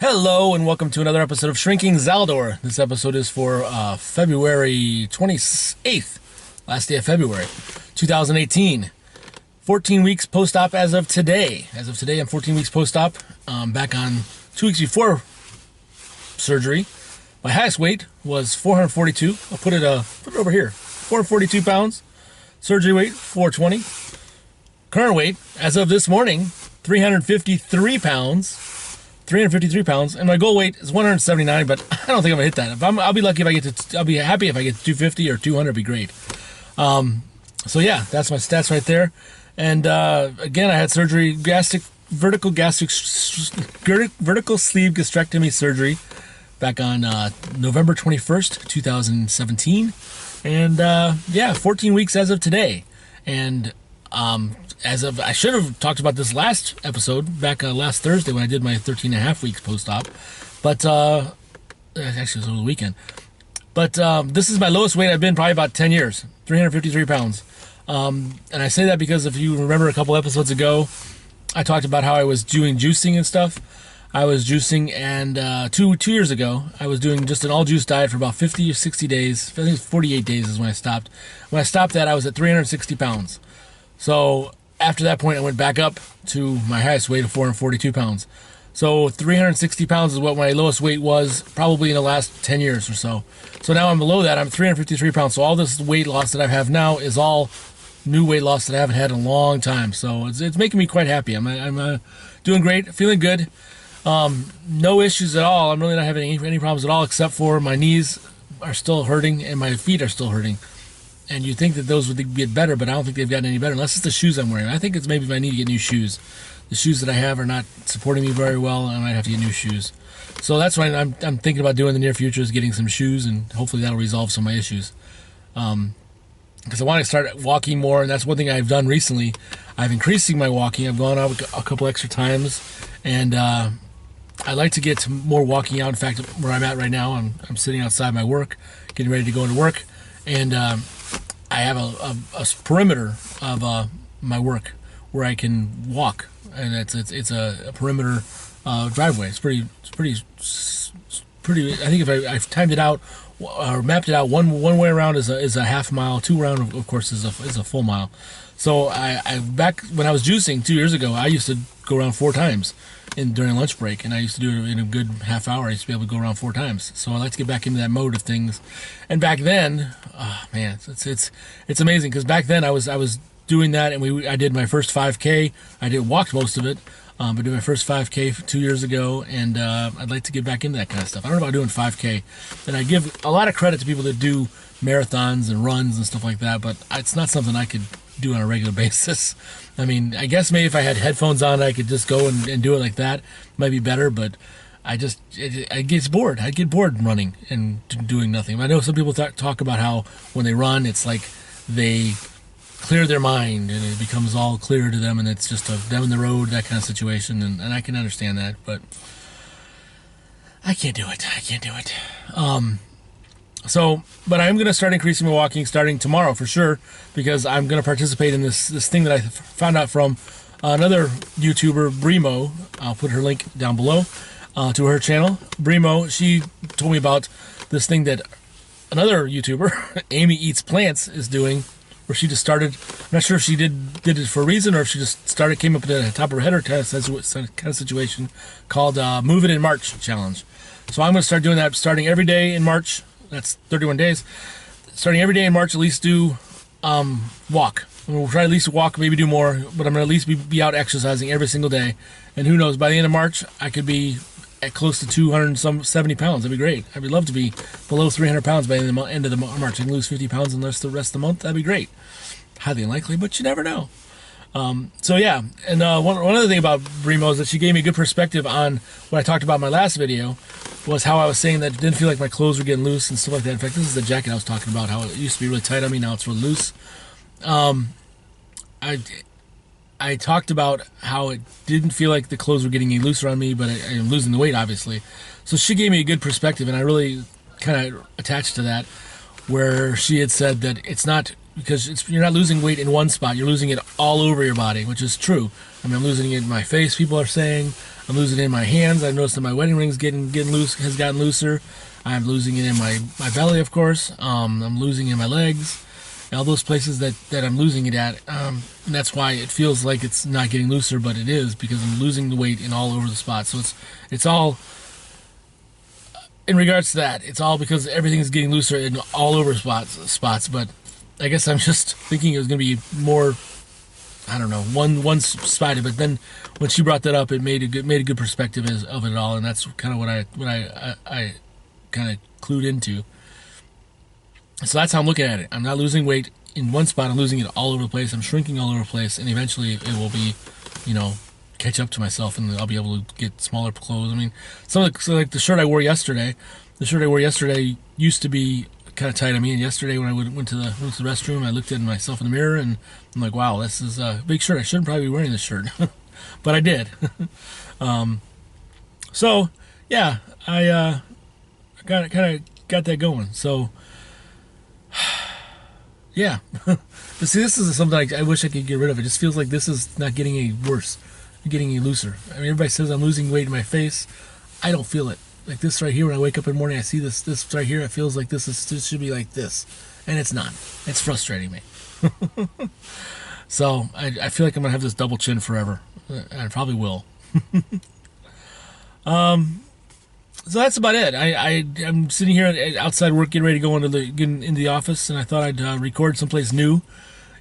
Hello and welcome to another episode of Shrinking Zaldor. This episode is for February 28th, last day of February 2018. 14 weeks post-op as of today. As of today, I'm 14 weeks post-op. Back on 2 weeks before surgery. My highest weight was 442. I'll put it over here. 442 pounds. Surgery weight, 420. Current weight, as of this morning, 353 pounds. 353 pounds, and my goal weight is 179, but I don't think I'm gonna hit that. I'll be lucky if I get to. I'll be happy if I get to 250 or 200. Be great. So yeah, that's my stats right there. And again, I had surgery, vertical sleeve gastrectomy surgery, back on November 21st, 2017, and yeah, 14 weeks as of today, and I should have talked about this last episode, back last Thursday when I did my 13 and a half weeks post-op, but, actually it was over the weekend, but this is my lowest weight I've been probably about 10 years, 353 pounds, and I say that because if you remember a couple episodes ago, I talked about how I was doing juicing and stuff. I was juicing, and two years ago, I was doing just an all-juice diet for about 50 or 60 days, I think it was 48 days is when I stopped. When I stopped that, I was at 360 pounds, so after that point, I went back up to my highest weight of 442 pounds. So 360 pounds is what my lowest weight was probably in the last 10 years or so. So now I'm below that. I'm 353 pounds. So all this weight loss that I have now is all new weight loss that I haven't had in a long time. So it's making me quite happy. I'm doing great, feeling good. No issues at all. I'm really not having any problems at all, except for my knees are still hurting and my feet are still hurting. And you'd think that those would get better, but I don't think they've gotten any better, unless it's the shoes I'm wearing. I think it's maybe if I need to get new shoes. The shoes that I have are not supporting me very well, and I might have to get new shoes. So that's what I'm thinking about doing in the near future, is getting some shoes, and hopefully that'll resolve some of my issues. Because I want to start walking more, and that's one thing I've done recently. I've increasing my walking. I've gone out a couple extra times, and I like to get more walking out. In fact, where I'm at right now, I'm sitting outside my work, getting ready to go into work, and I have a perimeter of my work where I can walk, and it's a perimeter driveway. It's pretty. I think if I've timed it out or mapped it out, one way around is a half mile, two round of course is a full mile. So I back when I was juicing 2 years ago, I used to go around 4 times during lunch break, and I used to do it in a good half hour. I used to be able to go around 4 times. So I like to get back into that mode of things. And back then, oh man, it's amazing, because back then I was doing that, and I did my first 5K. I walked most of it, but did my first 5K 2 years ago, and I'd like to get back into that kind of stuff. I don't know about doing 5K, and I give a lot of credit to people that do marathons and runs and stuff like that, but it's not something I could do on a regular basis. I mean, I guess maybe if I had headphones on, I could just go and do it like that. It might be better, but I get bored. I get bored running and doing nothing. I know some people talk about how when they run, it's like they clear their mind and it becomes all clear to them, and it's just them in the road, that kind of situation, and I can understand that, but I can't do it. But I'm going to start increasing my walking starting tomorrow for sure, because I'm going to participate in this thing that I found out from another YouTuber, Brimo. I'll put her link down below to her channel. Brimo, she told me about this thing that another YouTuber, Amy Eats Plants, is doing, where she just started. I'm not sure if she did it for a reason, or if she just came up with the top of her head, or kind of situation called Move It in March Challenge. So I'm going to start doing that starting every day in March. That's 31 days. Starting every day in March, at least do walk. I'm going to try at least walk, maybe do more, but I'm going to at least be out exercising every single day. And who knows, by the end of March, I could be at close to 270 pounds. That'd be great. I would love to be below 300 pounds by the end of the March. I can lose 50 pounds in the rest of the month. That'd be great. Highly unlikely, but you never know. So yeah, and one other thing about Brimo is that she gave me a good perspective on what I talked about in my last video, was how I was saying that it didn't feel like my clothes were getting loose and stuff like that. In fact, this is the jacket I was talking about, how it used to be really tight on me, now it's really loose. I talked about how it didn't feel like the clothes were getting any looser on me, but I'm losing the weight, obviously. So she gave me a good perspective, and I really kind of attached to that, where she had said that it's not because you're not losing weight in one spot, you're losing it all over your body, which is true. I mean, I'm losing it in my face, people are saying. I'm losing it in my hands. I've noticed that my wedding ring's getting loose, has gotten looser. I'm losing it in my belly, of course. I'm losing it in my legs. All those places that I'm losing it at. And that's why it feels like it's not getting looser, but it is, because I'm losing the weight in all over the spots. So it's all, in regards to that, it's all because everything is getting looser in all over spots. But I guess I'm just thinking it was going to be more, I don't know, one spotted. But then when she brought that up, it made a good perspective of it all, and that's kind of what I kind of clued into. So that's how I'm looking at it. I'm not losing weight in one spot. I'm losing it all over the place. I'm shrinking all over the place, and eventually it will be, catch up to myself, and I'll be able to get smaller clothes. I mean, so like the shirt I wore yesterday. The shirt I wore yesterday used to be kind of tight on me, and yesterday when I went to the restroom, I looked at myself in the mirror, and I'm like, wow, this is a big shirt. I shouldn't probably be wearing this shirt, but I did. So yeah, I kind of got that going. So. Yeah. But see, this is something I wish I could get rid of. It just feels like this is not getting any worse, getting any looser. I mean, everybody says I'm losing weight in my face. I don't feel it. Like this right here, when I wake up in the morning, I see this right here. It feels like this should be like this, and it's not. It's frustrating me. So I feel like I'm gonna have this double chin forever. I probably will. So that's about it. I'm sitting here outside work, getting ready to go into the office, and I thought I'd record someplace new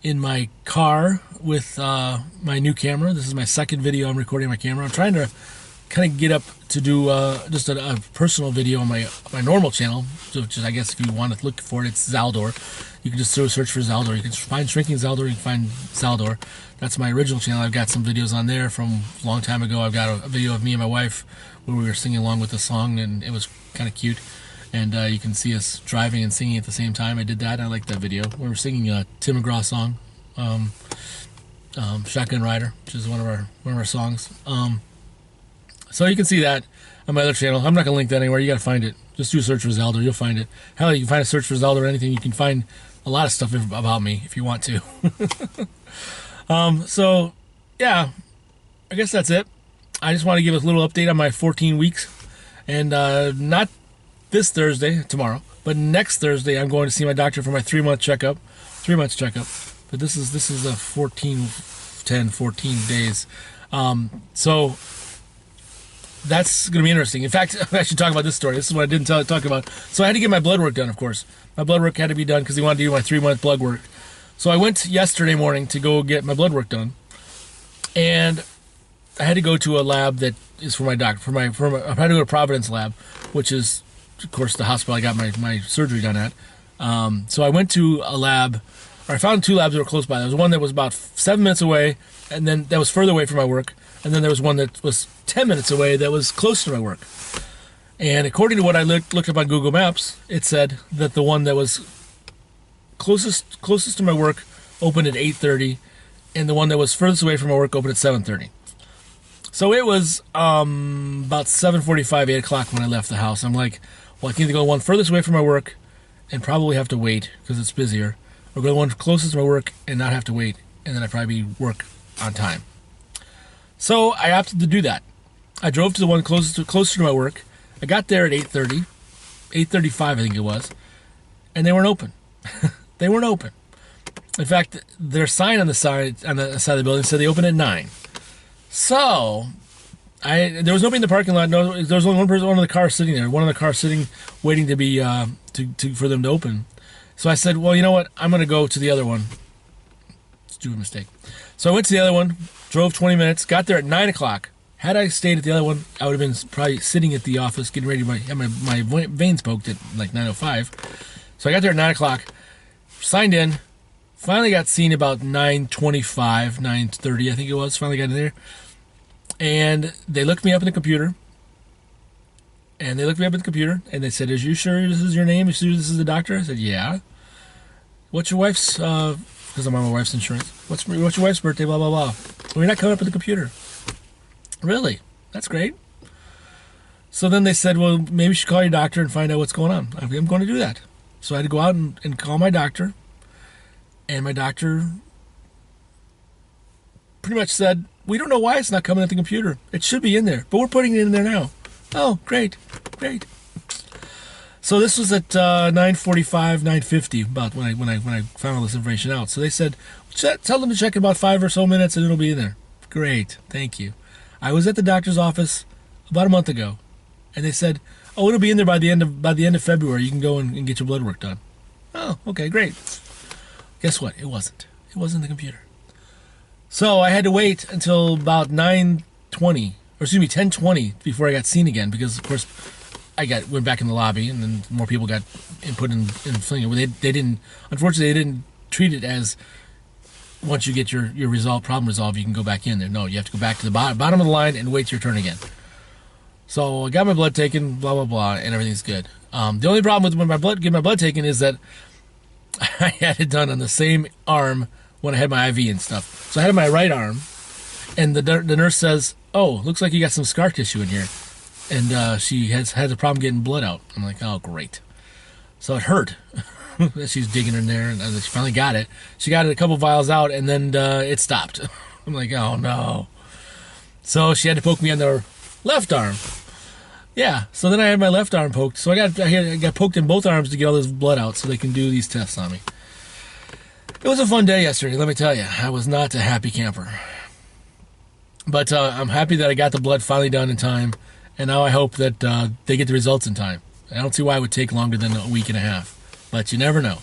in my car with my new camera. This is my second video I'm recording on my camera. I'm trying to kind of get up to do just a personal video on my normal channel, which is, I guess, if you want to look for it, it's Zaldor. You can just search for Zaldor. You can find Shrinking Zaldor. You can find Zaldor. That's my original channel. I've got some videos on there from a long time ago. I've got a video of me and my wife where we were singing along with the song, and it was kind of cute. And you can see us driving and singing at the same time. I did that. I like that video. We were singing a Tim McGraw song, "Shotgun Rider," which is one of our songs. So you can see that on my other channel. I'm not gonna link that anywhere. You gotta find it. Just do a search for Zaldor. You'll find it. Hell, you can find a search for Zaldor or anything. You can find a lot of stuff about me if you want to. So yeah, I guess that's it. I just want to give a little update on my 14 weeks, and not this Thursday, tomorrow, but next Thursday I'm going to see my doctor for my 3-month checkup. 3 months checkup, but this is a 14 days. So that's going to be interesting. In fact, I should talk about this story. This is what I didn't talk about. So I had to get my blood work done, of course. My blood work had to be done because they wanted to do my 3-month blood work. So I went yesterday morning to go get my blood work done, and I had to go to a lab that is for my doctor. I had to go to Providence lab, which is, of course, the hospital I got my surgery done at. So I went to a lab, or I found 2 labs that were close by. There was one that was about 7 minutes away, and then that was further away from my work. And then there was one that was 10 minutes away that was close to my work. And according to what I looked up on Google Maps, it said that the one that was closest to my work opened at 8:30, and the one that was furthest away from my work opened at 7:30. So it was about 7:45, 8 o'clock when I left the house. I'm like, well, I can either go one furthest away from my work and probably have to wait because it's busier, or go the one closest to my work and not have to wait, and then I'd probably work on time. So I opted to do that. I drove to the one closer to my work. I got there at 8:30, 8:35 I think it was, and they weren't open. They weren't open. In fact, their sign on the side of the building said they open at 9. So there was nobody in the parking lot. No, there was only one of the cars sitting there. One of the cars sitting, waiting to be for them to open. So I said, well, you know what? I'm going to go to the other one. Let's do a mistake. So I went to the other one, drove 20 minutes, got there at 9 o'clock. Had I stayed at the other one, I would have been probably sitting at the office getting ready to have my veins poked at like 9:05. So I got there at 9 o'clock, signed in, finally got seen about 9:25, 9:30 I think it was, finally got in there. And they looked me up in the computer. And they said, "Are you sure this is your name? Are you sure this is the doctor?" I said, "Yeah." "What's your wife's, because I'm on my wife's insurance. What's your wife's birthday, blah, blah, blah." "Well, you're not coming up with the computer." "Really? That's great." So then they said, "Well, maybe you should call your doctor and find out what's going on." I'm going to do that. So I had to go out and call my doctor. And my doctor pretty much said, we don't know why it's not coming at the computer. It should be in there, but we're putting it in there now. Oh, great. So this was at 9:45, 9:50, about when I found all this information out. So they said, tell them to check in about 5 or so minutes and it'll be in there. Great, thank you. I was at the doctor's office about a month ago, and they said, oh, it'll be in there by the end of February. You can go and get your blood work done. Oh, okay, great. Guess what? It wasn't. It wasn't the computer. So I had to wait until about 10:20 before I got seen again, because of course went back in the lobby, and then more people got input in filling it. They didn't, unfortunately, they didn't treat it as once you get your problem resolved, you can go back in there. No, you have to go back to the bottom of the line and wait your turn again. So I got my blood taken, blah blah blah, and everything's good. The only problem with getting my blood taken is that I had it done on the same arm when I had my IV and stuff. So I had it on my right arm, and the nurse says, "Oh, looks like you got some scar tissue in here," and she has a problem getting blood out. I'm like, "Oh, great." So it hurt. She's digging in there, and she finally got it. She got it a couple vials out, and then it stopped. I'm like, "Oh no!" So she had to poke me on the left arm. Yeah. So then I had my left arm poked. So I got poked in both arms to get all this blood out, so they can do these tests on me. It was a fun day yesterday, let me tell you. I was not a happy camper. But I'm happy that I got the blood finally done in time, and now I hope that they get the results in time. I don't see why it would take longer than a week and a half, but you never know.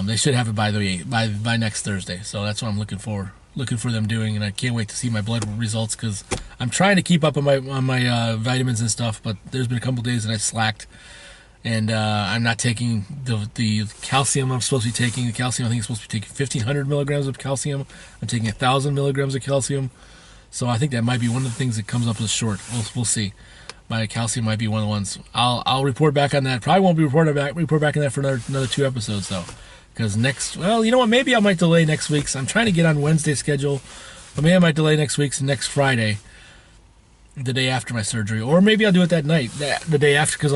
They should have it by next Thursday, so that's what I'm looking for them doing, and I can't wait to see my blood results, because I'm trying to keep up on my vitamins and stuff, but there's been a couple days that I slacked. And I'm not taking the calcium I'm supposed to be taking. The calcium, I think, is supposed to be taking 1,500 milligrams of calcium. I'm taking 1,000 milligrams of calcium. So I think that might be one of the things that comes up as short. We'll see. My calcium might be one of the ones. I'll report back on that. Probably won't be report back on that for another 2 episodes, though. Because well, you know what? Maybe I might delay next week's. I'm trying to get on Wednesday schedule. But maybe I might delay next week's next Friday, the day after my surgery, or maybe I'll do it that night, the day after, because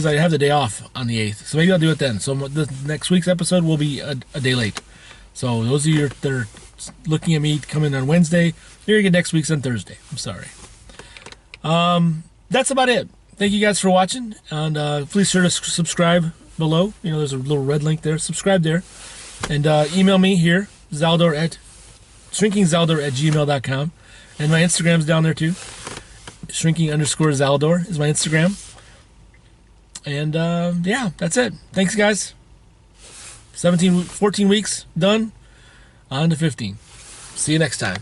I have the day off on the 8th, so maybe I'll do it then. So the next week's episode will be a day late. So those of you that are looking at me coming on Wednesday, you're gonna get next week's on Thursday. I'm sorry. That's about it. Thank you guys for watching, and please sure to subscribe below. You know, there's a little red link there. Subscribe there, and email me here, shrinkingzaldor@gmail.com, and my Instagram's down there too. Shrinking_Zaldor is my Instagram. And yeah, that's it. Thanks, guys. 14 weeks done. On to 15. See you next time.